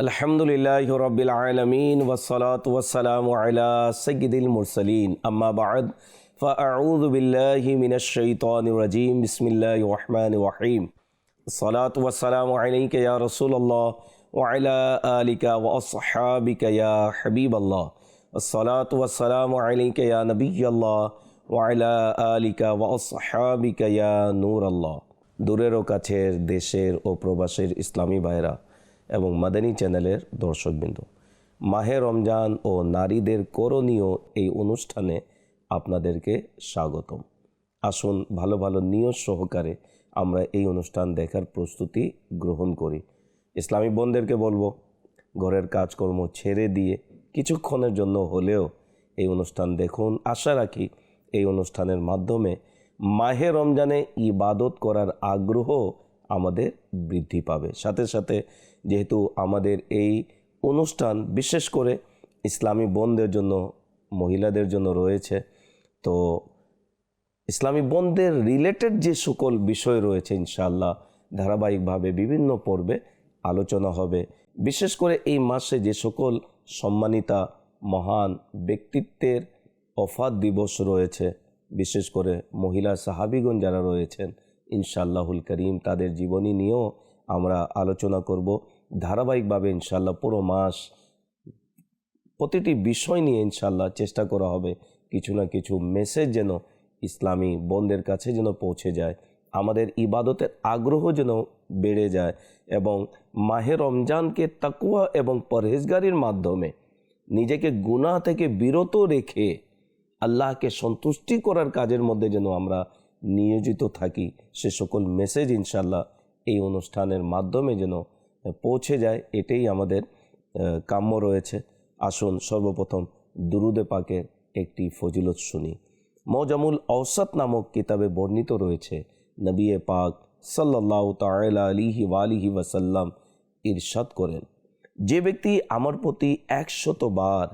আলহামদুলিল্লাহি রাব্বিল আলামিন ওয়াসসালাতু ওয়াসসালামু আলা সাইয়্যিদিল মুরসালিন আম্মা বা'দ ফাআউযু বিল্লাহি মিনাশ শাইতানির রাজীম বিসমিল্লাহির রহমানির রহিম আসসালাতু ওয়াসসালামু আলাইকা ইয়া রাসূলুল্লাহ ওয়া আলা আলিকা ওয়া আসহাবিকা ইয়া হাবিবাল্লাহ আসসালাতু ওয়াসসালামু আলাইকা ইয়া নবিয়াল্লাহ ওয়া আলা আলিকা ওয়া আসহাবিকা ইয়া নূরাল্লাহ। দূরের ও কাছের, দেশের ও প্রবাসের ইসলামী ভাইরা এবং মাদানী চ্যানেলের দর্শকবৃন্দ, মাহে রমজান ও নারীদের করণীয় এই অনুষ্ঠানে আপনাদেরকে স্বাগতম। আসুন ভালো ভালো নিয়ত সহকারে আমরা এই অনুষ্ঠান দেখার প্রস্তুতি গ্রহণ করি। ইসলামী বোনদেরকে বলবো, ঘরের কাজকর্ম ছেড়ে দিয়ে কিছুক্ষণের জন্য হলেও এই অনুষ্ঠান দেখুন। আশা রাখি এই অনুষ্ঠানের মাধ্যমে মাহে রমজানে ইবাদত করার আগ্রহ আমাদের বৃদ্ধি পাবে। সাথে সাথে যেহেতু আমাদের এই অনুষ্ঠান বিশেষ করে ইসলামী বোনদের জন্য, মহিলাদের জন্য রয়েছে, তো ইসলামী বোনদের রিলেটেড যে সকল বিষয় রয়েছে ইনশাআল্লাহ ধারাবাহিকভাবে বিভিন্ন পর্বে আলোচনা হবে। বিশেষ করে এই মাসে যে সকল সম্মানিতা মহান ব্যক্তিত্বের ওফাত দিবস রয়েছে, বিশেষ করে মহিলা সাহাবীগণ যারা রয়েছেন ইনশাআল্লাহুল করিম, তাদের জীবনী নিয়েও আমরা আলোচনা করব ধারাবাহিকভাবে ইনশাআল্লাহ। পুরো মাস প্রতিটি বিষয় নিয়ে ইনশাআল্লাহ চেষ্টা করা হবে কিছু না কিছু মেসেজ যেন ইসলামী বোনদের কাছে যেন পৌঁছে যায়, আমাদের ইবাদতের আগ্রহ যেন বেড়ে যায় এবং মাহে রমজানকে তাকওয়া এবং পরহেজগারির মাধ্যমে নিজেকে গুনাহ থেকে বিরত রেখে আল্লাহকে সন্তুষ্টি করার কাজের মধ্যে যেন আমরা নিয়োজিত থাকি, সে সকল মেসেজ ইনশাআল্লাহ এই অনুষ্ঠানের মাধ্যমে যেন পৌঁছে যায়, এটাই আমাদের কাম্য রয়েছে। আসুন সর্বপ্রথম দুরুদে পাকের একটি ফজিলত শুনি। মৌজামুল আওসাত নামক কিতাবে বর্ণিত রয়েছে, নবী পাক সাল্লাল্লাহু তাআলা আলাইহি ওয়া আলিহি ওয়াসাল্লাম ইরশাদ করেন, যে ব্যক্তি আমার প্রতি 100 বার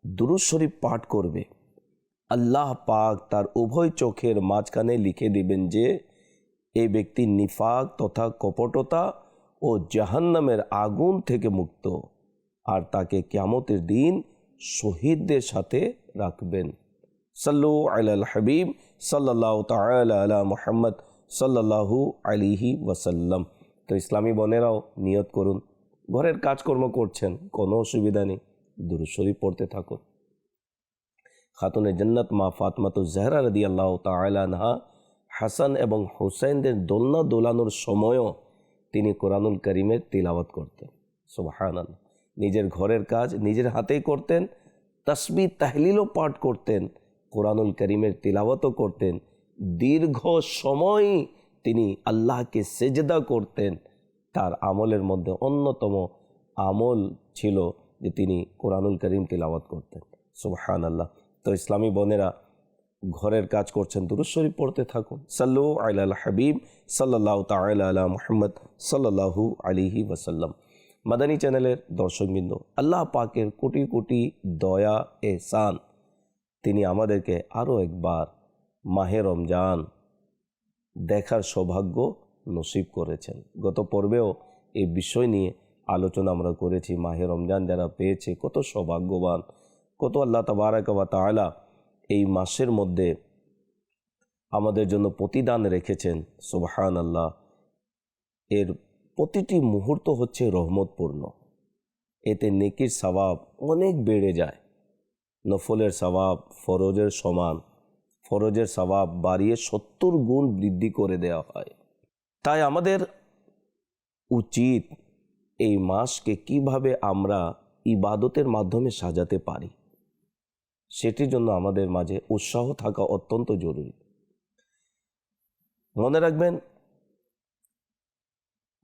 দুরূদ শরীফ পাঠ করবে, আল্লাহ পাক তার উভয় চোখের মাঝখানে লিখে দিবেন যে এই ব্যক্তি নিফাক তথা কপটতা ও জাহান্নামের আগুন থেকে মুক্ত, আর তাকে কিয়ামতের দিন শহীদদের সাথে রাখবেন। সাল্লু আলাল হাবিব সাল্লাল্লাহু তাআলা আলা মুহাম্মদ সাল্লাল্লাহু আলাইহি ওয়াসাল্লাম। তো ইসলামী বোনেরাও নিয়ত করুন, ঘরের কাজকর্ম করছেন, কোনো অসুবিধা নেই, দুরূদ শরীফ পড়তে থাকুন। খাতুনে জান্নাত মা ফাতেমাতুজ জাহরা রাদিয়াল্লাহু তাআলা আনহা হাসান এবং হুসাইনদের দোলনা দোলানোর সময়ও তিনি কোরআনুল কারীমের তিলাওয়াত করতেন। সুবহানাল্লাহ। নিজের ঘরের কাজ নিজের হাতেই করতেন, তাসবিহ তাহলিলও পাঠ করতেন, কোরআনুল কারীমের তিলাওয়াতও করতেন, দীর্ঘ সময় তিনি আল্লাহকে সেজদা করতেন। তার আমলের মধ্যে অন্যতম আমল ছিল যে তিনি কোরআনুল কারীম তিলাওয়াত করতেন। সুবহানাল্লাহ। তো ইসলামী বোনেরা, ঘরের কাজ করছেন, দুরূদ শরীফ পড়তে থাকুন। সাল্লু আলাল হাবিব সাল্লাল্লাহু তাআলা আলা মুহাম্মদ সাল্লাল্লাহু আলাইহি ওয়াসাল্লাম। মাদানী চ্যানেলের দর্শকবৃন্দ, আল্লাহ পাকের কোটি কোটি দয়া এহসান, তিনি আমাদেরকে আরও একবার মাহে রমজান দেখার সৌভাগ্য নসিব করেছেন। গত পর্বেও এই বিষয় নিয়ে আলোচনা আমরা করেছি। মাহে রমজান যারা পেয়েছে কত সৌভাগ্যবান, কত আল্লাহ তাবারাক ওয়া তাআলা এই মাসের মধ্যে আমাদের জন্য প্রতিদান রেখেছেন। সুবহানাল্লাহ। এর প্রতিটি মুহূর্ত হচ্ছে রহমতপূর্ণ, এতে নেকির সওয়াব অনেক বেড়ে যায়। নফলের সওয়াব ফরজের সমান, ফরজের সওয়াব বাড়িয়ে 70 গুণ বৃদ্ধি করে দেওয়া হয়। তাই আমাদের উচিত এই মাসকে কিভাবে আমরা ইবাদতের মাধ্যমে সাজাতে পারি, সেটির জন্য আমাদের মাঝে উৎসাহ থাকা অত্যন্ত জরুরি। মনে রাখবেন,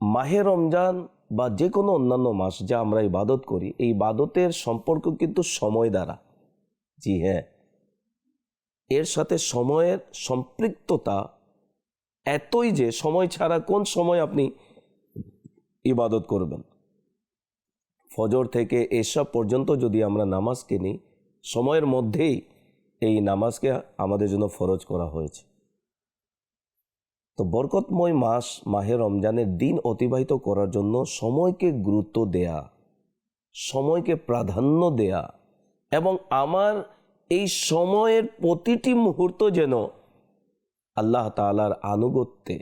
মাহে রমজান বা যে কোনো অন্যান্য মাস যা আমরা ইবাদত করি, এই ইবাদতের সম্পর্ক কিন্তু সময় দ্বারা। জি হ্যাঁ, এর সাথে সময়ের সম্পৃক্ততা এতই যে সময় ছাড়া কোন সময় আপনি ইবাদত করবেন। ফজর থেকে এশা পর্যন্ত যদি আমরা নামাজকে নিই, সময়ের মধ্যেই এই নামাজকে আমাদের জন্য ফরজ করা হয়েছে। তো বরকতময় মাস মাহে রমজানের দিন অতিবাহিত করার জন্য সময়কে গুরুত্ব দেয়া সময়কে প্রাধান্য দেয়া এবং আমার এই সময়ের প্রতিটি মুহূর্ত যেন আল্লাহ তাআলার আনুগত্যে,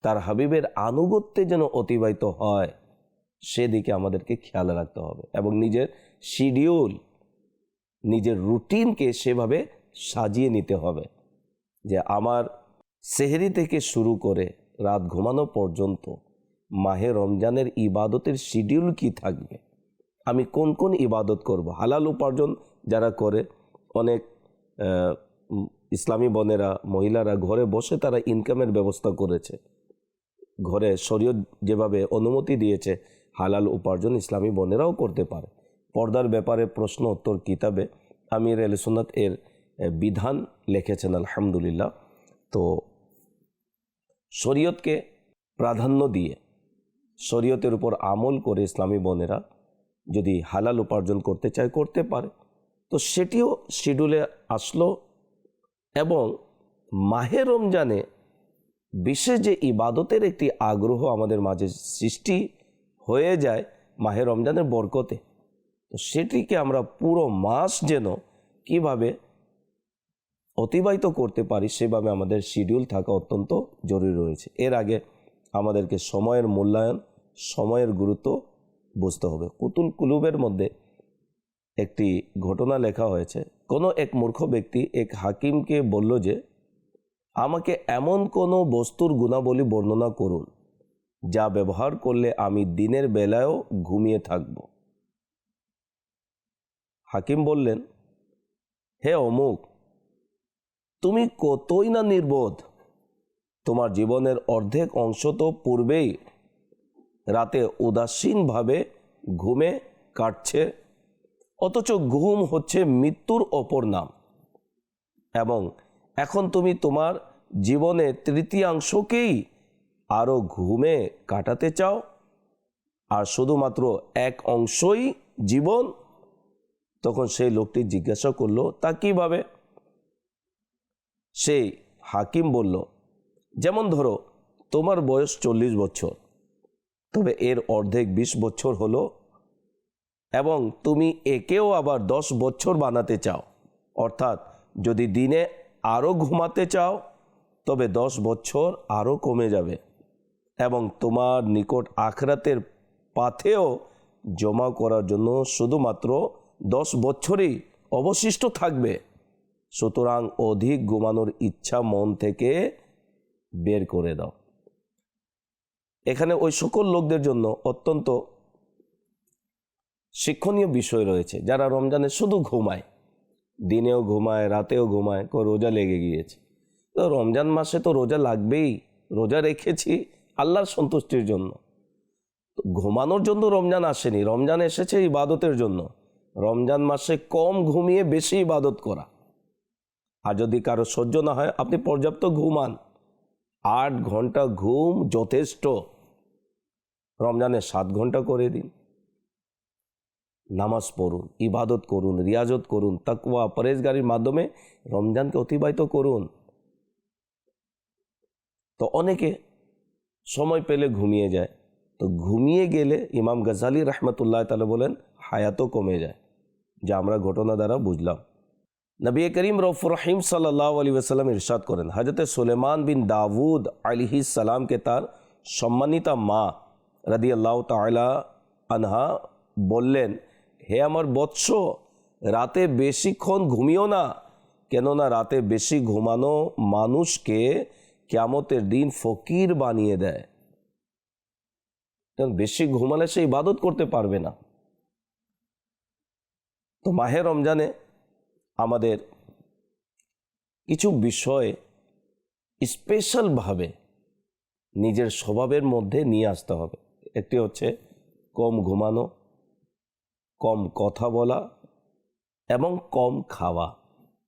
তার হাবিবের আনুগত্যে যেন অতিবাহিত হয়, সেদিকে আমাদেরকে খেয়াল রাখতে হবে এবং নিজের শিডিউল, নিজের রুটিনকে সেভাবে সাজিয়ে নিতে হবে যে আমার সেহরি থেকে শুরু করে রাত ঘুমানো পর্যন্ত মাহে রমজানের ইবাদতের শিডিউল কি থাকবে, আমি কোন কোন ইবাদত করব। হালাল উপার্জন যারা করে, অনেক ইসলামী বোনেরা, মহিলারা ঘরে বসে তারা ইনকামের ব্যবস্থা করেছে। ঘরে শরীয়ত যেভাবে অনুমতি দিয়েছে হালাল উপার্জন ইসলামী বোনেরাও করতে পারে। পর্দার ব্যাপারে প্রশ্ন উত্তর কিতাবে আমির আহলে সুন্নাত এর বিধান লিখেছেন আলহামদুলিল্লাহ। তো শরীয়তকে প্রাধান্য দিয়ে শরীয়তের উপর আমল করে ইসলামী বোনেরা যদি হালাল উপার্জন করতে চায় করতে পারে, তো সেটিও শিডিউলে আসলো। এবং মাহে রমজানে বিশেষ যে ইবাদতের একটি আগ্রহ আমাদের মাঝে সৃষ্টি হয়ে যায় মাহে রমজানের বরকতে, তো সেটিকে আমরা পুরো মাস যেন কিভাবে অতিবাহিত করতে পারি সেভাবে আমাদের শিডিউল থাকা অত্যন্ত জরুরি রয়েছে। এর আগে আমাদেরকে সময়ের মূল্যায়ন, সময়ের গুরুত্ব বুঝতে হবে। কুতুল কুলুবের মধ্যে একটি ঘটনা লেখা হয়েছে। কোনো এক মূর্খ ব্যক্তি এক হাকিমকে বলল যে আমাকে এমন কোনো বস্তুর গুণাবলী বর্ণনা করুন যা ব্যবহার করলে আমি দিনের বেলায়ও ঘুমিয়ে থাকব। হাকিম বললেন, হে অমুক, তুমি কতই না নির্বোধ, তোমার জীবনের অর্ধেক অংশ তো পূর্বেই রাতে উদাসীনভাবে ঘুমে কাটছে, অথচ ঘুম হচ্ছে মৃত্যুর অপর নাম। এবং এখন তুমি তোমার জীবনের তৃতীয়াংশকেই আরও ঘুমে কাটাতে চাও, আর শুধুমাত্র এক অংশই জীবন। তখন সেই লোকটি জিজ্ঞাসা করলো, তা কিভাবে? সেই হাকিম বলল, যেমন ধরো তোমার বয়স 40 বছর, তবে এর অর্ধেক 20 বছর হলো, এবং তুমি একেও আবার 10 বছর বানাতে চাও, অর্থাৎ যদি দিনে আরও ঘুমাতে চাও তবে 10 বছর আরও কমে যাবে, এবং তোমার নিকট আখিরাতের পাথেও জমা করার জন্য শুধুমাত্র 10 বছরই অবশিষ্ট থাকবে। সুতরাং অধিক ঘুমানোর ইচ্ছা মন থেকে বের করে দাও। এখানে ওই সকল লোকদের জন্য অত্যন্ত শিক্ষণীয় বিষয় রয়েছে যারা রমজানে শুধু ঘুমায়, দিনেও ঘুমায়, রাতেও ঘুমায়, রোজা লেগে গিয়েছে। তো রমজান মাসে তো রোজা লাগবেই, রোজা রেখেছি আল্লাহর সন্তুষ্টির জন্য। তো ঘুমানোর জন্য রমজান আসেনি, রমজান এসেছে ইবাদতের জন্য। রমজান মাসে কম ঘুমিয়ে বেশি ইবাদত করা। আর যদি কারো সহ্য না হয়, আপনি পর্যাপ্ত ঘুমান, 8 ঘন্টা ঘুম যথেষ্ট। রমজানে 7 ঘন্টা করে দিন। নামাজ পড়ুন, ইবাদত করুন, রিয়াজত করুন, তাকওয়া পরেজগারির মাধ্যমে রমজানকে অতিবাহিত করুন। তো অনেকে সময় পেলে ঘুমিয়ে যায়। তো ঘুমিয়ে গেলে ইমাম গজালি রহমতুল্লাহ তাআলা বলেন হায়াতও কমে যায়, যা আমরা ঘটনা দ্বারা বুঝলাম। নবী করিম রউফুর রহিম সাল্লাল্লাহু আলাইহি ওয়াসাল্লাম ইরশাদ করেন, হযরত সুলেমান বিন দাউদ আলাইহিস সালামকে তার সম্মানিতা মা রাদিয়াল্লাহু তাআলা আনহা বললেন, হে আমার বৎস, রাতে বেশিক্ষণ ঘুমিও না, কেননা রাতে বেশি ঘুমানো মানুষকে কিয়ামতের দিন ফকির বানিয়ে দেয়। বেশি ঘুমালে সে ইবাদত করতে পারবে না। তো মাহে রমজানে আমাদের কিছু বিষয় স্পেশালভাবে নিজের স্বভাবের মধ্যে নিয়ে আসতে হবে। একটি হচ্ছে কম ঘুমানো, কম কথা বলা এবং কম খাওয়া।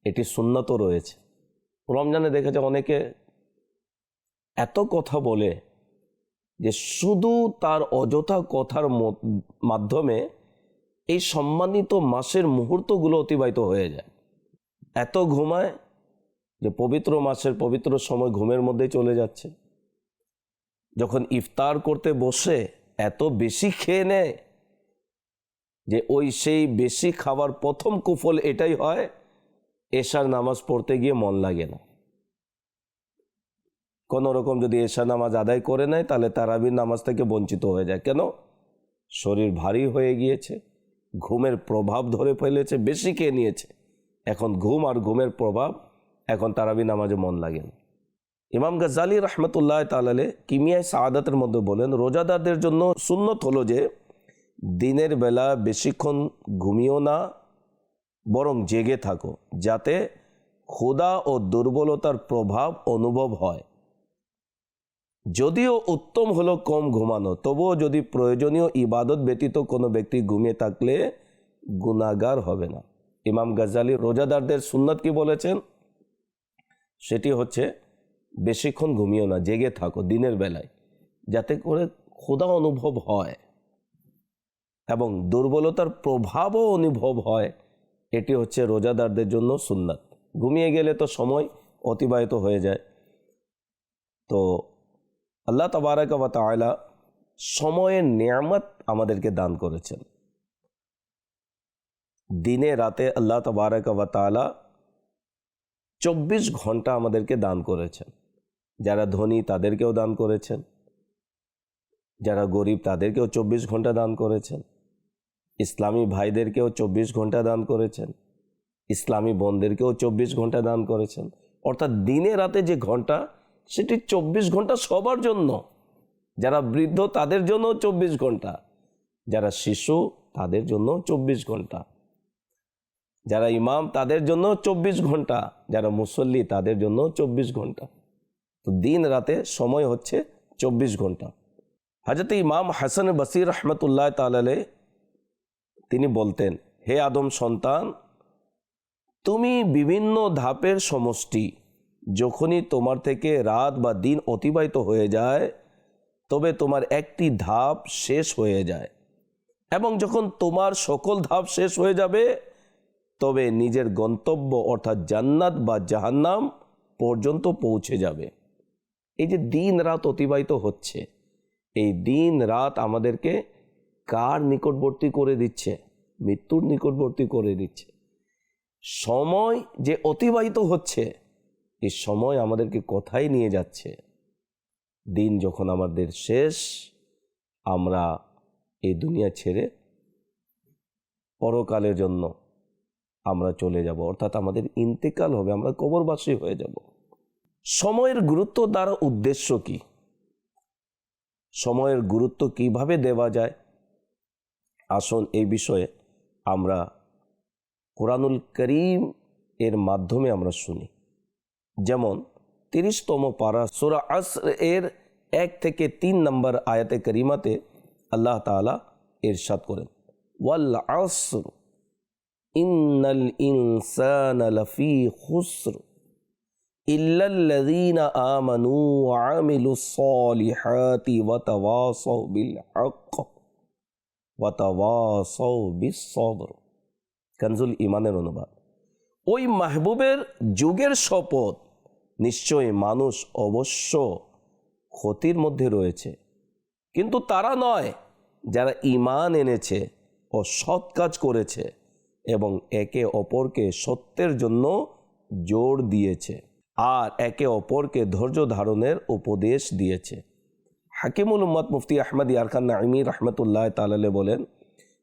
এটি সুন্নাতও রয়েছে। রমজানে দেখা যায় অনেকে এত কথা বলে যে শুধু তার অযথা কথার মাধ্যমে এই সম্মানিত মাসের মুহূর্তগুলো অতিবাহিত হয়ে যায়। এত ঘুমায় যে পবিত্র মাসের পবিত্র সময় ঘুমের মধ্যে চলে যাচ্ছে। যখন ইফতার করতে বসে এত বেশি খেয়ে নেয় যে ওই সেই বেশি খাবার প্রথম কুফল এটাই হয়, এশার নামাজ পড়তে গিয়ে মন লাগে না। কোনো রকম যদি এশার নামাজ আদায় করে নেয় তাহলে তারাবির নামাজ থেকে বঞ্চিত হয়ে যায়। কেন? শরীর ভারী হয়ে গিয়েছে, ঘুমের প্রভাব ধরে ফেলেছে, বেশি খেয়ে নিয়েছে, এখন ঘুম আর ঘুমের প্রভাব, এখন তারাবি নামাজে মন লাগে না। ইমাম গাজ্জালি রহমতুল্লাহ তাআলা কিমিয়ায় সাআদাতের মধ্যে বলেন, রোজাদারদের জন্য সুন্নত হলো যে দিনের বেলা বেশিক্ষণ ঘুমিও না, বরং জেগে থাকো, যাতে ক্ষুধা ও দুর্বলতার প্রভাব অনুভব হয়। যদিও উত্তম হলো কম ঘুমানো, তবুও যদি প্রয়োজনীয় ইবাদত ব্যতীত কোনো ব্যক্তি ঘুমিয়ে থাকলে গুনাহগার হবে না। ইমাম গাজ্জালি রোজাদারদের সুন্নাত কি বলেছেন? সেটি হচ্ছে বেশিক্ষণ ঘুমিও না, জেগে থাকো দিনের বেলায়, যাতে করে ক্ষুধা অনুভব হয় এবং দুর্বলতার প্রভাবও অনুভব হয়। এটি হচ্ছে রোজাদারদের জন্য সুন্নাত। ঘুমিয়ে গেলে তো সময় অতিবাহিত হয়ে যায়। তো আল্লাহ তাবারাক ওয়া তাআলা সময়ের নিয়ামত আমাদেরকে দান করেছেন। দিনে রাতে আল্লাহ তাবারাক ওয়া তাআলা 24 ঘন্টা আমাদেরকে দান করেছেন। যারা ধনী তাদেরকেও দান করেছেন, যারা গরিব তাদেরকেও 24 ঘন্টা দান করেছেন, ইসলামী ভাইদেরকেও 24 ঘন্টা দান করেছেন, ইসলামী বোনদেরকেও 24 ঘন্টা দান করেছেন। অর্থাৎ দিনে রাতে যে ঘন্টা, সেটি 24 ঘন্টা সবার জন্য। যারা বৃদ্ধ তাদের জন্য 24 ঘন্টা, যারা শিশু তাদের জন্য 24 ঘন্টা, যারা ইমাম তাদের জন্য 24 ঘন্টা, যারা মুসল্লি তাদের জন্য 24 ঘন্টা। তো দিন রাতে সময় হচ্ছে 24 ঘন্টা। হযরত ইমাম হাসান বসরি রহমতুল্লাহ তাআলা তিনি বলতেন, হে আদম সন্তান, তুমি বিভিন্ন ধাপের সমষ্টি। যখনই তোমার থেকে রাত বা দিন অতিবাহিত হয়ে যায়, তবে তোমার একটি ধাপ শেষ হয়ে যায়, এবং যখন তোমার সকল ধাপ শেষ হয়ে যাবে, তবে নিজের গন্তব্য অর্থাৎ জান্নাত বা জাহান্নাম পর্যন্ত পৌঁছে যাবে। এই যে দিন রাত অতিবাহিত হচ্ছে, এই দিন রাত আমাদেরকে কার নিকটবর্তী করে দিচ্ছে? মৃত্যুর নিকটবর্তী করে দিচ্ছে। সময় যে অতিবাহিত হচ্ছে, এই সময় আমাদেরকে কোথায় নিয়ে যাচ্ছে? দিন যখন আমাদের শেষ, আমরা এই দুনিয়া ছেড়ে পরকালের জন্য আমরা চলে যাব, অর্থাৎ আমাদের ইন্তেকাল হবে, আমরা কবরবাসী হয়ে যাব। সময়ের গুরুত্ব দ্বারা উদ্দেশ্য কি? সময়ের গুরুত্ব কিভাবে দেওয়া যায়? আসুন এই বিষয়ে আমরা কোরআনুল করিম এর মাধ্যমে আমরা শুনি। যেমন 30তম পারা সূরা আসর এর 1 থেকে 3 নম্বর আয়াতে করিমাতে আল্লাহ তাআলা ইরশাদ করেন, ওয়াল আসর ইন্নাল ইনসানা লাফি খুসর ইল্লাল্লাযীনা আমানু ওয়া আমিলুস সালিহাতি ওয়া তাওয়াসাউ বিল হক ওয়া তাওয়াসাউ বিস সবর। কানজুল ঈমানের অনুবাদ। ওই মাহবুবের যুগের শপথ, নিশ্চয়ই মানুষ অবশ্য ক্ষতির মধ্যে রয়েছে, কিন্তু তারা নয় যারা ঈমান এনেছে ও সৎ কাজ করেছে এবং একে অপরকে সত্যের জন্য জোর দিয়েছে আর একে অপরকে ধৈর্য ধারণের উপদেশ দিয়েছে। হাকিমুল উম্মাত মুফতি আহমদ ইয়ারখান নাঈমি রহমতুল্লাহ তাআলা বলেন,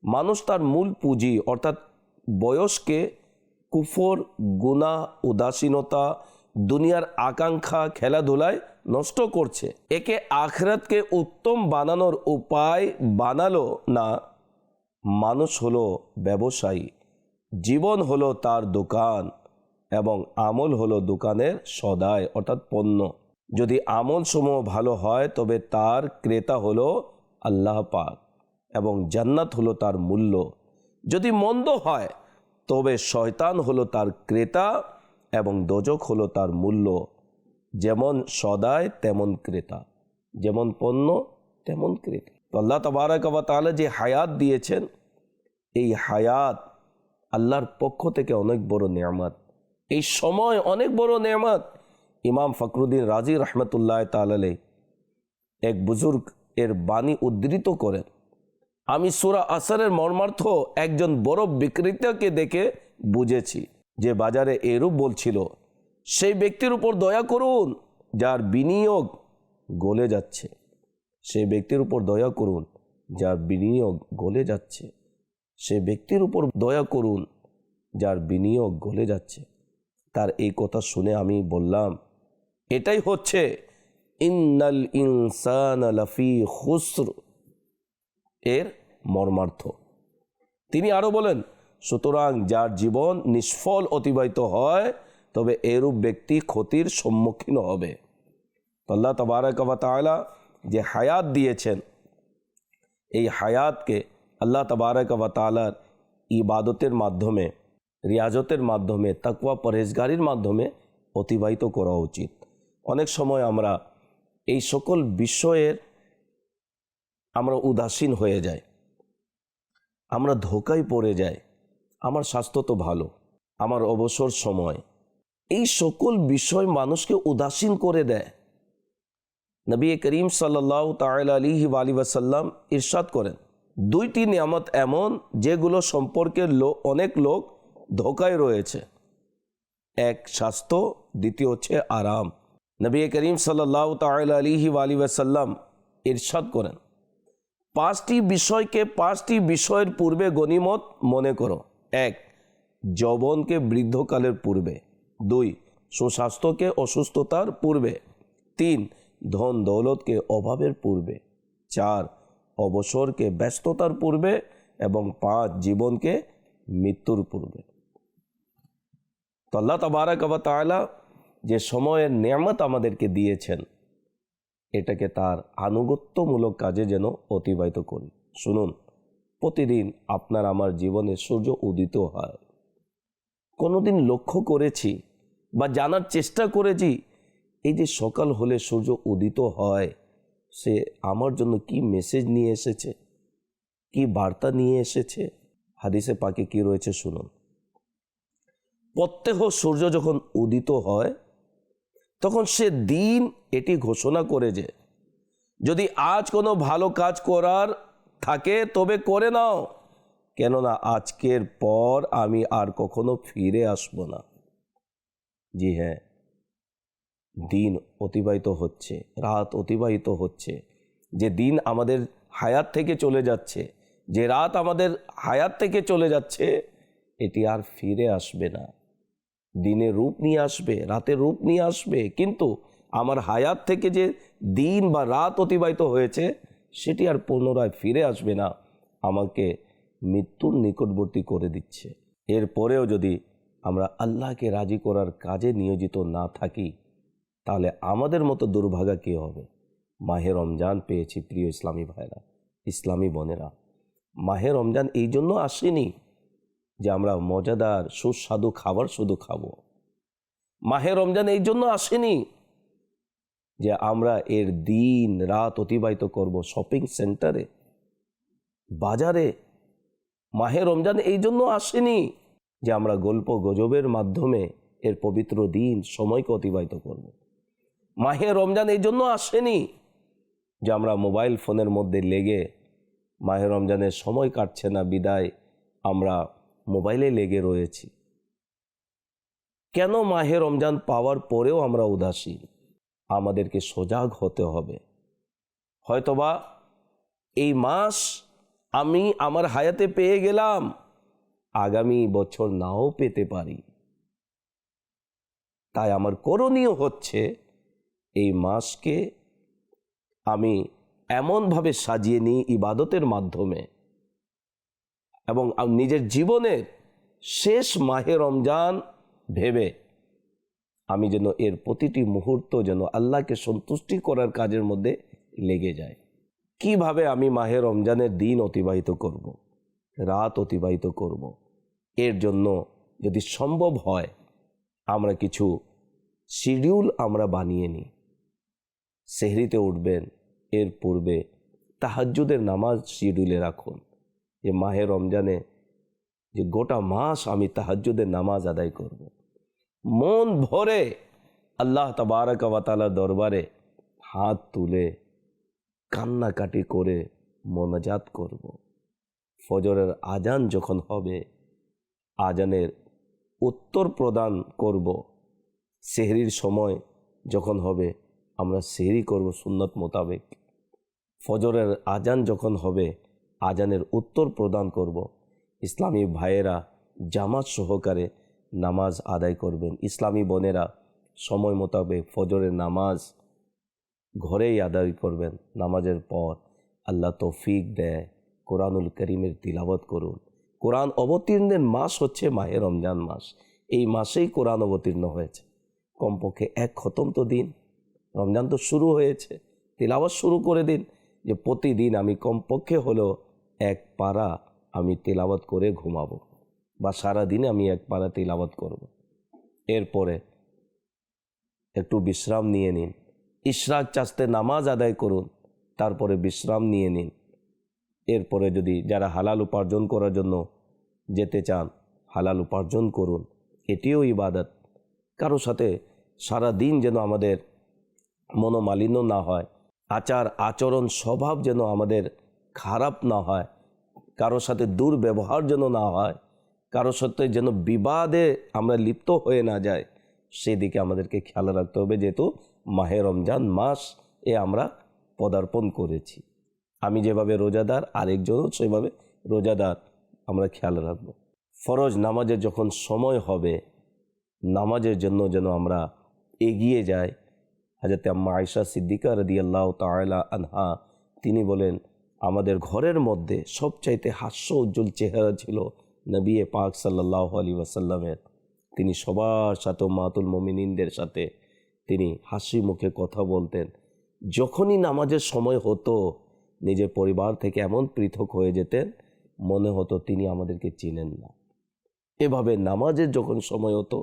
মানুষ তার মূল পুঁজি অর্থাৎ বয়সকে কুফর, গুনাহ, উদাসীনতা, দুনিয়ার আকাঙ্ক্ষা, খেলাধুলায় নষ্ট করছে। একে আখিরাতকে উত্তম বানানোর উপায় বানালো না। মানুষ হলো ব্যবসায়ী, জীবন হলো তার দোকান এবং আমল হলো দোকানের সদাই অর্থাৎ পণ্য। যদি আমল সমূহ ভালো হয় তবে তার ক্রেতা হলো আল্লাহ পাক এবং জান্নাত হলো তার মূল্য। যদি মন্দ হয় তবে শয়তান হলো তার ক্রেতা এবং দোজখ হলো তার মূল্য। যেমন সদাই তেমন ক্রেতা, যেমন পণ্য তেমন ক্রেতা। তো আল্লাহ তাবারাক ওয়া তাআলা যে হায়াত দিয়েছেন, এই হায়াত আল্লাহর পক্ষ থেকে অনেক বড় নেয়ামত। এই সময় অনেক বড় নেয়ামত। ইমাম ফখরুদ্দিন রাজি রহমতুল্লাহ তাআলা এক বুজুর্গ এর বাণী উদ্ধৃত করেন, আমি সূরা আসরের মর্মার্থ একজন বরফ বিক্রেতাকে দেখে বুঝেছি, যে বাজারে এরূপ বলছিল, সেই ব্যক্তির উপর দয়া করুন যার বিনিয়োগ গলে যাচ্ছে। সেই ব্যক্তির উপর দয়া করুন যার বিনিয়োগ গলে যাচ্ছে। সেই ব্যক্তির উপর দয়া করুন যার বিনিয়োগ গলে যাচ্ছে। তার এই কথা শুনে আমি বললাম, এটাই হচ্ছে ইন্নাল ইনসানা লাফি খুসর এর মর্মার্থ। তিনি আরো বলেন, সুতরাং যার জীবন নিষ্ফল অতিবাহিত হয় তবে এরূপ ব্যক্তি ক্ষতির সম্মুখীন হবে। আল্লাহ তাবারাক ওয়া তাআলা যে হায়াত দিয়েছেন, এই হায়াতকে আল্লাহ তাবারাক ওয়া তাআলার ইবাদতের মাধ্যমে, রিয়াজতের মাধ্যমে, তাকওয়া পরহেজগারির মাধ্যমে অতিবাহিত করা উচিত। অনেক সময় আমরা এই সকল বিষয়ের আমরা উদাসীন হয়ে যাই, আমরা ধোকায় পড়ে যাই। আমার স্বাস্থ্য তো ভালো, আমার অবসর সময়, এই সকল বিষয় মানুষকে উদাসীন করে দেয়। নবী করিম সাল্লাল্লাহু তাআলা আলাইহি ওয়াসাল্লাম ইরশাদ করেন, দুইটি নিয়ামত এমন যেগুলো সম্পর্কে অনেক লোক ধোকায় রয়েছে। এক স্বাস্থ্য, দ্বিতীয় হচ্ছে আরাম। নবী করিম সাল্লাল্লাহু তাআলা আলাইহি ওয়াসাল্লাম ইরশাদ করেন, পাঁচটি বিষয়কে পাঁচটি বিষয়ের পূর্বে গনিমত মনে করো। এক, যৌবনকে বৃদ্ধকালের পূর্বে। দুই, সুস্বাস্থ্যকে অসুস্থতার পূর্বে। তিন, ধন দৌলতকে অভাবের পূর্বে। চার, অবসরকে ব্যস্ততার পূর্বে। এবং পাঁচ, জীবনকে মৃত্যুর পূর্বে। তো আল্লাহ তাবারাক ওয়া তাআলা যে সময়ের নেয়ামত আমাদেরকে দিয়েছেন, এটাকে তার আনুগত্যমূলক কাজে যেন অতিবাহিত করি। শুনুন, প্রতিদিন আপনার আমার জীবনে সূর্য উদিত হয়। কোনোদিন লক্ষ্য করেছি বা জানার চেষ্টা করেছি, এই যে সকাল হলে সূর্য উদিত হয়, সে আমার জন্য কি মেসেজ নিয়ে এসেছে, কি বার্তা নিয়ে এসেছে? হাদিসে পাকে কি রয়েছে শুনুন। প্রত্যহ সূর্য যখন উদিত হয় তখন সে দিন এটি ঘোষণা করে যে যদি আজ কোনো ভালো কাজ করার থাকে তবে করে নাও, কেননা আজকের পর আমি আর কখনো ফিরে আসব না। জি হ্যাঁ, দিন অতিবাহিত হচ্ছে, রাত অতিবাহিত হচ্ছে। যে দিন আমাদের হায়াত থেকে চলে যাচ্ছে, যে রাত আমাদের হায়াত থেকে চলে যাচ্ছে, এটি আর ফিরে আসবে না। দিনের রূপ নিয়ে আসবে, রাতের রূপ নিয়ে আসবে, কিন্তু আমার হায়াত থেকে যে দিন বা রাত অতিবাহিত হয়েছে সেটি আর পুনরায় ফিরে আসবে না, আমাকে মৃত্যুর নিকটবর্তী করে দিচ্ছে। এরপরেও যদি আমরা আল্লাহকে রাজি করার কাজে নিয়োজিত না থাকি, তাহলে আমাদের মতো দুর্ভাগা কে হবে? মাহে রমজান পেয়েছি প্রিয় ইসলামী ভাইরা, ইসলামী বোনেরা। মাহে রমজান এই জন্য আসেনি যে আমরা মজাদার সুস্বাদু খাবার শুধু খাবো। মাহে রমজান এই জন্য আসেনি যে আমরা এর দিন রাত অতিবাহিত করব শপিং সেন্টারে, বাজারে। মাহে রমজান এই জন্য আসেনি যে আমরা গল্প গজবের মাধ্যমে এর পবিত্র দিন সময়কে অতিবাহিত করব। মাহে রমজান এই জন্য আসেনি যে আমরা মোবাইল ফোনের মধ্যে লেগে মাহে রমজানের সময় কাটছে না বিদায় আমরা মোবাইলে লেগে রয়েছি। কেন মাহে রমজান পাওয়ার পরেও আমরা উদাসীন? আমাদেরকে সজাগ হতে হবে। হয়তোবা এই মাস আমি আমার হায়াতে পেয়ে গেলাম, আগামী বছর নাও পেতে পারি। তাই আমার করণীয় হচ্ছে এই মাসকে আমি এমনভাবে সাজিয়ে নিই ইবাদতের মাধ্যমে, এবং নিজের জীবনের শেষ মাহে রমজান ভেবে আমি যেন এর প্রতিটি মুহূর্ত যেন আল্লাহকে সন্তুষ্টি করার কাজের মধ্যে লেগে যায়। কিভাবে আমি মাহে রমজানের দিন অতিবাহিত করব, রাত অতিবাহিত করব, এর জন্য যদি সম্ভব হয় আমরা কিছু শিডিউল আমরা বানিয়ে নিই। সেহরিতে উঠবেন, এর পূর্বে তাহাজ্জুদের নামাজ শিডিউলে রাখুন, যে মাহে রমজানে যে গোটা মাস আমি তাহাজ্জুদের নামাজ আদায় করব। মন ভরে আল্লাহ তাবারাক ওয়া তাআলার দরবারে হাত তুলে কান্নাকাটি করে মোনাজাত করব। ফজরের আজান যখন হবে, আজানের উত্তর প্রদান করব। সেহরির সময় যখন হবে, আমরা সেহরি করব সুন্নত মোতাবেক। ফজরের আজান যখন হবে, আজানের উত্তর প্রদান করব। ইসলামী ভাইয়েরা জামাত সহকারে নামাজ আদায় করবেন। ইসলামী বোনেরা সময় মোতাবেক ফজরের নামাজ ঘরেই আদায় করবেন। নামাজের পর আল্লাহ তৌফিক দেয়, কোরআনুল করিমের তিলাওয়াত করুন। কোরআন অবতীর্ণের মাস হচ্ছে মাহে রমজান মাস। এই মাসেই কোরআন অবতীর্ণ হয়েছে। কমপক্ষে এক খতম তো দিন। রমজান তো শুরু হয়েছে, তিলাওয়াত শুরু করে দিন যে প্রতিদিন আমি কমপক্ষে হলেও এক পারা আমি তিলাওয়াত করে ঘুমাবো, বা সারাদিনে আমি এক পারা তিলাওয়াত করব। এরপরে একটু বিশ্রাম নিয়ে নিন। ইশরাক চাস্তে নামাজ আদায় করুন, তারপরে বিশ্রাম নিয়ে নিন। এরপরে যদি যারা হালাল উপার্জন করার জন্য যেতে চান, হালাল উপার্জন করুন, এটিও ইবাদত। কারো সাথে সারা দিন যেন আমাদের মনোমালিন্য না হয়, আচার আচরণ স্বভাব যেন আমাদের খারাপ না হয়, কারো সাথে দুর্ব্যবহার যেন না হয়, কারো সাথে যেন বিবাদে আমরা লিপ্ত হয়ে না যায়, সেদিকে আমাদেরকে খেয়াল রাখতে হবে। যেহেতু মাহে রমজান মাস এ আমরা পদার্পণ করেছি, আমি যেভাবে রোজাদার আরেকজনও সেভাবে রোজাদার, আমরা খেয়াল রাখব। ফরজ নামাজের যখন সময় হবে, নামাজের জন্য যেন আমরা এগিয়ে যাই। হযরত আম্মা আয়েশা সিদ্দিকা রাদিয়াল্লাহু তাআলা আনহা তিনি বলেন, আমাদের ঘরের মধ্যে সবচাইতে হাস্য উজ্জ্বল চেহারা ছিল নবী পাক সাল্লাল্লাহু আলাইহি ওয়াসাল্লামের। তিনি সবার সাথে, উম্মাতুল মুমিনিনদের সাথে তিনি হাসি মুখে কথা বলতেন। যখনই নামাজের সময় হতো, নিজের পরিবার থেকে এমন পৃথক হয়ে যেতেন, মনে হতো তিনি আমাদেরকে চিনেন না। এভাবে নামাজের যখন সময় হতো,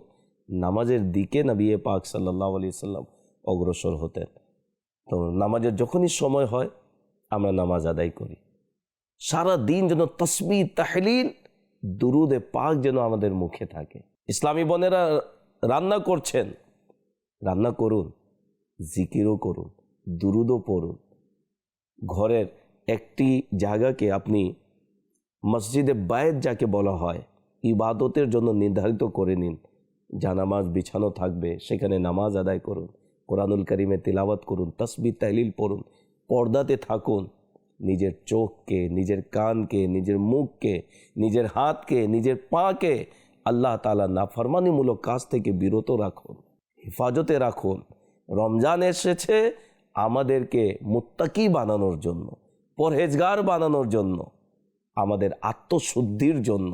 নামাজের দিকে নবী পাক সাল্লাল্লাহু আলাইহি ওয়াসাল্লাম অগ্রসর হতেন। তো নামাজের যখনই সময় হয়, আমরা নামাজ আদায় করি। সারা দিন যেন তাসবিহ, তাহলিল, দুরুদে পাক যেন আমাদের মুখে থাকে। ইসলামী বোনেরা রান্না করছেন, রান্না করুন, জিকিরও করুন, দুরুদও পড়ুন। ঘরের একটি জায়গাকে আপনি মসজিদে বায়েত যাকে বলা হয়, ইবাদতের জন্য নির্ধারিত করে নিন। জানামাজ বিছানো থাকবে, সেখানে নামাজ আদায় করুন, কোরআনুল কারীমে তিলাওয়াত করুন, তাসবিহ তাহলিল পড়ুন, পর্দাতে থাকুন। নিজের চোখকে, নিজের কানকে, নিজের মুখকে, নিজের হাতকে, নিজের পাকে আল্লাহ তাআলা নাফরমানিমূলক কাজ থেকে বিরত রাখুন, হেফাজতে রাখুন। রমজান এসেছে আমাদেরকে মুত্তাকি বানানোর জন্য, পরহেজগার বানানোর জন্য, আমাদের আত্মশুদ্ধির জন্য।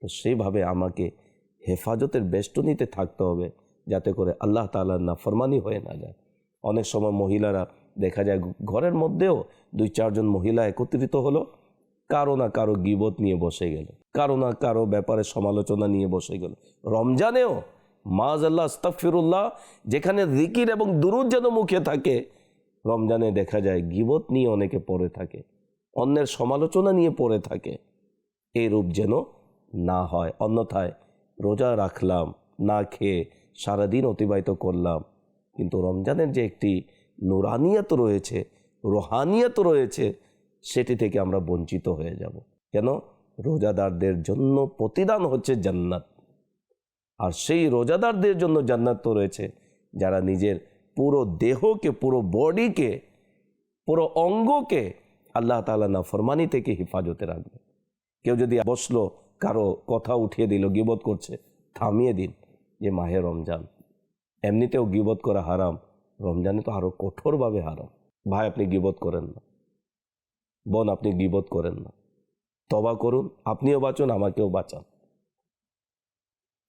তো সেইভাবে আমাকে হেফাজতের বেষ্টনীতে থাকতে হবে, যাতে করে আল্লাহ তাআলার নাফরমানি হয়ে না যায়। অনেক সময় মহিলারা দেখা যায় ঘরের মধ্যেও 2-4 জন মহিলা একত্রিত হলো, কারো না কারো গীবত নিয়ে বসে গেল, কারো না কারো ব্যাপারে সমালোচনা নিয়ে বসে গেল। রমজানেও মাআযাল্লাহ আস্তাগফিরুল্লাহ, যেখানে জিকির এবং দুরূদ যেন মুখে থাকে, রমজানে দেখা যায় গীবত নিয়ে অনেকে পড়ে থাকে, অন্যের সমালোচনা নিয়ে পড়ে থাকে। এই রূপ যেন না হয়। অন্যথায় রোজা রাখলাম, না খেয়ে সারাদিন অতিবাহিত করলাম, কিন্তু রমজানের যে একটি নুরানিয়ত রয়েছে, রুহানিয়ত রয়েছে, সেটি থেকে আমরা বঞ্চিত হয়ে যাব। কেন? রোজাদারদের জন্য প্রতিদান হচ্ছে জান্নাত। আর সেই রোজাদারদের জন্য জান্নাত তো রয়েছে যারা নিজের পুরো দেহকে, পুরো বডিকে, পুরো অঙ্গকে আল্লাহ তাআলা নাফরমানি থেকে হেফাজতে রাখবে। কেউ যদি বসলো, কারো কথা উঠিয়ে দিল, গীবত করছে, থামিয়ে দিন যে মাহে রমজান, এমনিতেও গীবত করা হারাম, রমজানে তো আরো কঠোরভাবে হারাম। ভাই আপনি গীবত করেন না, বোন আপনি গীবত করেন না, তওবা করুন, আপনিও বাঁচুন, আমাকেও বাঁচান।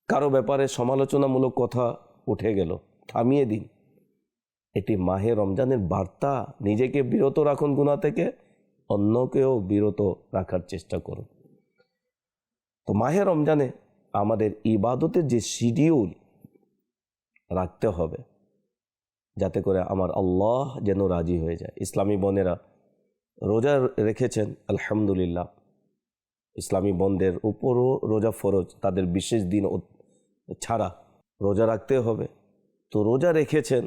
কারো ব্যাপারে সমালোচনামূলক কথা উঠে গেল, থামিয়ে দিন। এটি মাহে রমজানের বার্তা। নিজেকে বিরত রাখুন গুনাহ থেকে, অন্যকেও বিরত রাখার চেষ্টা করুন। তো মাহে রমজানে আমাদের ইবাদতের যে শিডিউল রাখতে হবে, যাতে করে আমার আল্লাহ যেন রাজি হয়ে যায়। ইসলামী বোনেরা রোজা রেখেছেন, আলহামদুলিল্লাহ। ইসলামী বোনদের উপরও রোজা ফরজ, তাদের বিশেষ দিন ছাড়া রোজা রাখতে হবে। তো রোজা রেখেছেন,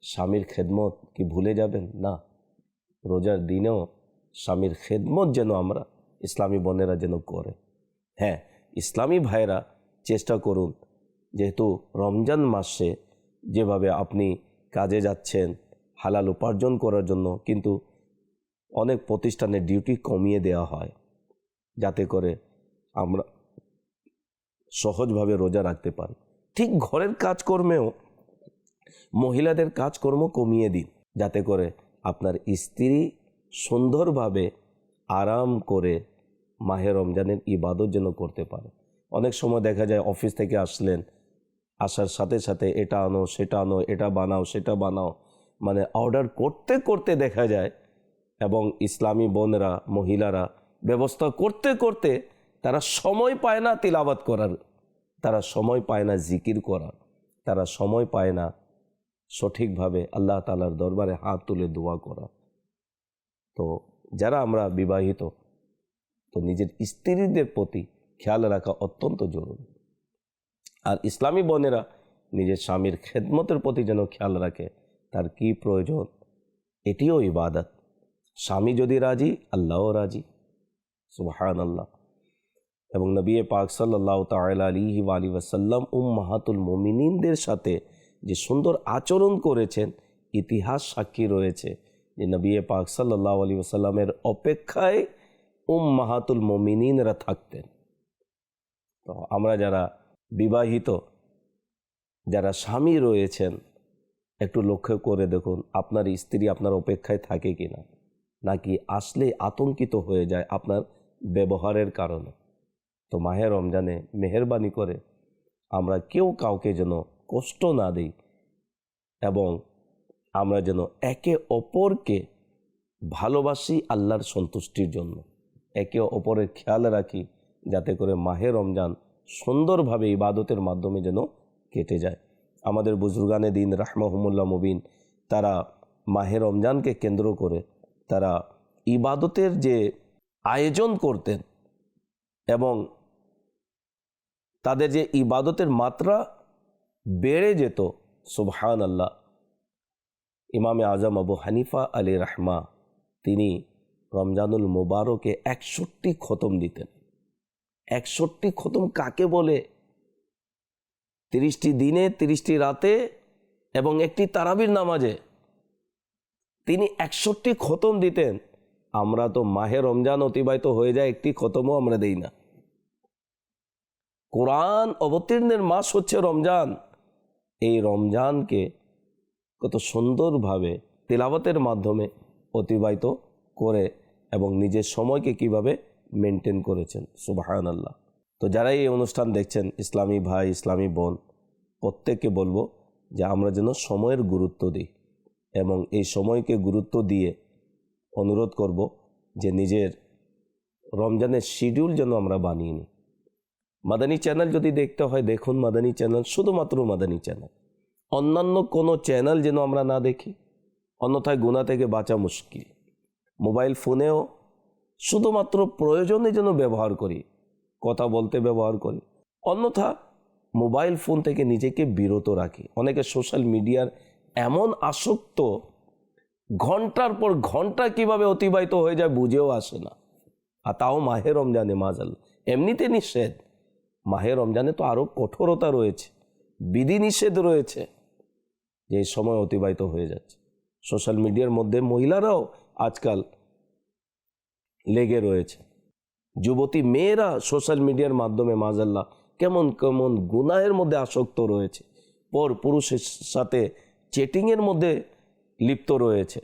স্বামীর খেদমত কি ভুলে যাবেন? না, রোজার দিনেও স্বামীর খেদমত যেন আমরা ইসলামী বোনেরা যেন করে। হ্যাঁ, ইসলামী ভাইরা চেষ্টা করুন, যেহেতু রমজান মাসে যেভাবে আপনি কাজে যাচ্ছেন হালাল উপার্জন করার জন্য, কিন্তু অনেক প্রতিষ্ঠানে ডিউটি কমিয়ে দেওয়া হয় যাতে করে আমরা সহজভাবে রোজা রাখতে পারি। ঠিক ঘরের কাজকর্মেও মহিলাদের কাজকর্ম কমিয়ে দিন, যাতে করে আপনার স্ত্রী সুন্দরভাবে আরাম করে মাহে রমজানের ইবাদত যেন করতে পারে। অনেক সময় দেখা যায় অফিস থেকে আসলেন, আসার সাথে সাথে এটা আনো সেটা আনো, এটা বানাও সেটা বানাও, মানে অর্ডার করতে করতে দেখা যায়, এবং ইসলামী বোনেরা মহিলারা ব্যবস্থা করতে করতে তারা সময় পায় না তিলাওয়াত করার, তারা সময় পায় না জিকির করার, তারা সময় পায় না সঠিকভাবে আল্লাহ তাআলার দরবারে হাত তুলে দোয়া করা। তো যারা আমরা বিবাহিত, তো নিজের স্ত্রীদের প্রতি খেয়াল রাখা অত্যন্ত জরুরি। আর ইসলামী বোনেরা নিজের স্বামীর খেদমতের প্রতি যেন খেয়াল রাখে, তার কি প্রয়োজন, এটিও ইবাদত। স্বামী যদি রাজি, আল্লাহও রাজি। সুবহানাল্লাহ। এবং নবী পাক সাল্লাল্লাহু তাআলা আলাইহি ওয়া আলিহি ওয়াসাল্লাম উম্মাহাতুল মুমিনিনদের সাথে যে সুন্দর আচরণ করেছেন, ইতিহাস সাক্ষী রয়েছে যে নবী পাক সাল্লাল্লাহু আলাইহি ওয়াসাল্লামের অপেক্ষায় উম্মাহাতুল মুমিনিনরা থাকতেন। তো আমরা যারা বিবাহিত, যারা স্বামী রয়েছেন, একটু লক্ষ্য করে দেখুন আপনার স্ত্রী আপনার অপেক্ষায় থাকে কিনা, নাকি আসলে আতঙ্কিত হয়ে যায় আপনার ব্যবহারের কারণে। তো মাহে রমজানে মেহেরবানি করে আমরা কেউ কাউকে যেন কষ্ট না দিই, এবং আমরা যেন একে অপরকে ভালোবাসি আল্লাহর সন্তুষ্টির জন্য, একে অপরের খেয়াল রাখি, যাতে করে মাহে রমজান সুন্দরভাবে ইবাদতের মাধ্যমে যেন কেটে যায়। আমাদের বুজুর্গানে দিন রাহমাহুমুল্লাহ মুবিন, তারা মাহে রমজানকে কেন্দ্র করে তারা ইবাদতের যে আয়োজন করতেন, এবং তাদের যে ইবাদতের মাত্রা বেড়ে যেত, সুবহানাল্লাহ। ইমামে আজম আবু হানিফা আলী রাহমা, তিনি রমজানুল মুবারকে 61 খতম দিতেন। 61 খতম কাকে বলে? 30টি দিনে, 30টি রাতে এবং একটি তারাবির নামাজে তিনি 61 খতম দিতেন। আমরা তো মাহে রমজান অতিবাহিত হয়ে যায়, একটি খতমও আমরা দেই না। কোরআন অবতীর্ণের মাস হচ্ছে রমজান। এই রমজানকে কত সুন্দরভাবে তিলাওয়াতের মাধ্যমে অতিবাহিত করে এবং নিজের সময়কে কিভাবে মেনটেন করেছেন, সুবহানাল্লাহ। তো যারা এই অনুষ্ঠান দেখছেন, ইসলামী ভাই ইসলামী বোন, প্রত্যেককে বলবো যে আমরা যেন সময়ের গুরুত্ব দিই, এবং এই সময়কে গুরুত্ব দিয়ে অনুরোধ করব যে নিজের রমজানের শিডিউল যেন আমরা বানিয়ে নিই। মাদানী চ্যানেল যদি দেখতে হয় দেখুন, মাদানী চ্যানেল, শুধুমাত্র মাদানী চ্যানেল, অন্যান্য কোনো চ্যানেল যেন আমরা না দেখি, অন্যথায় গুনাহ থেকে বাঁচা মুশকিল। মোবাইল ফোনেও শুধুমাত্র প্রয়োজনে যেন ব্যবহার করি, কথা বলতে ব্যবহার করি, অন্যথা মোবাইল ফোন থেকে নিজেকে বিরত রাখি। অনেকে সোশ্যাল মিডিয়ার এমন আসক্ত, ঘন্টার পর ঘন্টা কিভাবে অতিবাহিত হয়ে যায় বুঝেও আসে না। আর তাও মাহে রমজানে, মাজাল্লাহ, এমনিতে নিষেধ, মাহে রমজানে তো আরও কঠোরতা রয়েছে, বিধি নিষেধ রয়েছে, যে সময় অতিবাহিত হয়ে যাচ্ছে। সোশ্যাল মিডিয়ার মধ্যে মহিলারাও আজকাল লেগে রয়েছে, যুবতী মেয়েরা সোশ্যাল মিডিয়ার মাধ্যমে মাজাল্লাহ কেমন কেমন গুনাহের মধ্যে আসক্ত রয়েছে, পর পুরুষের সাথে চেটিংয়ের মধ্যে লিপ্ত রয়েছে,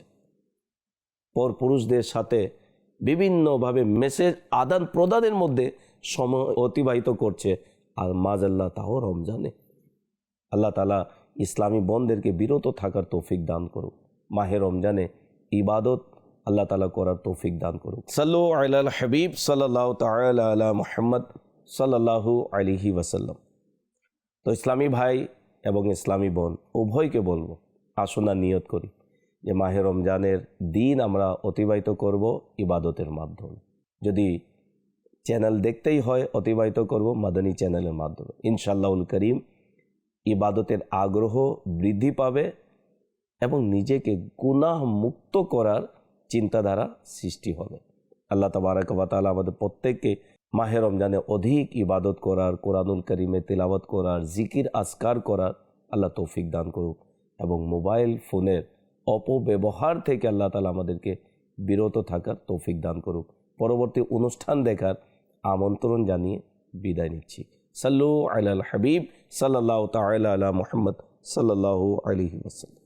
পর পুরুষদের সাথে বিভিন্নভাবে মেসেজ আদান প্রদানের মধ্যে সময় অতিবাহিত করছে, আর মাজাল্লাহ তাও রমজানে। আল্লাহ তাআলা ইসলামী বোনদেরকে বিরত থাকার তৌফিক দান করুক, মাহে রমজানে ইবাদত আল্লাহ তাআলা করার তৌফিক দান করুক। সাল্লু আলাল হাবিব সাল্লাল্লাহু তাআলা আলা মুহাম্মদ সাল্লাল্লাহু আলাইহি ওয়াসাল্লাম। তো ইসলামী ভাই এবং ইসলামী বোন উভয়কে বলবো, আসুন না নিয়ত করি যে মাহে রমজানের দিন আমরা অতিবাহিত করব ইবাদতের মাধ্যমে। যদি চ্যানেল দেখতেই হয়, অতিবাহিত করব মাদানী চ্যানেলের মাধ্যমে। ইনশাআল্লাহুল করিম ইবাদতের আগ্রহ বৃদ্ধি পাবে এবং নিজেকে গুনাহ মুক্ত করার চিন্তাধারা সৃষ্টি হবে। আল্লাহ তাবারাক ওয়া তাআলা আমাদের প্রত্যেককে মাহে রমজানে অধিক ইবাদত করার, কোরআনুল কারীমে তিলাওয়াত করার, জিকির আজকার করার আল্লাহ তৌফিক দান করুক এবং মোবাইল ফোনের অপব্যবহার থেকে আল্লাহ তাআলা আমাদেরকে বিরত থাকার তৌফিক দান করুক। পরবর্তী অনুষ্ঠান দেখার আমন্ত্রণ জানিয়ে বিদায় নিচ্ছি। সাল্লু আলাল হাবিব সাল্লাল্লাহু তাআলা আলা মুহাম্মদ সাল্লাল্লাহু আলাইহি ওয়াসাল্লাম।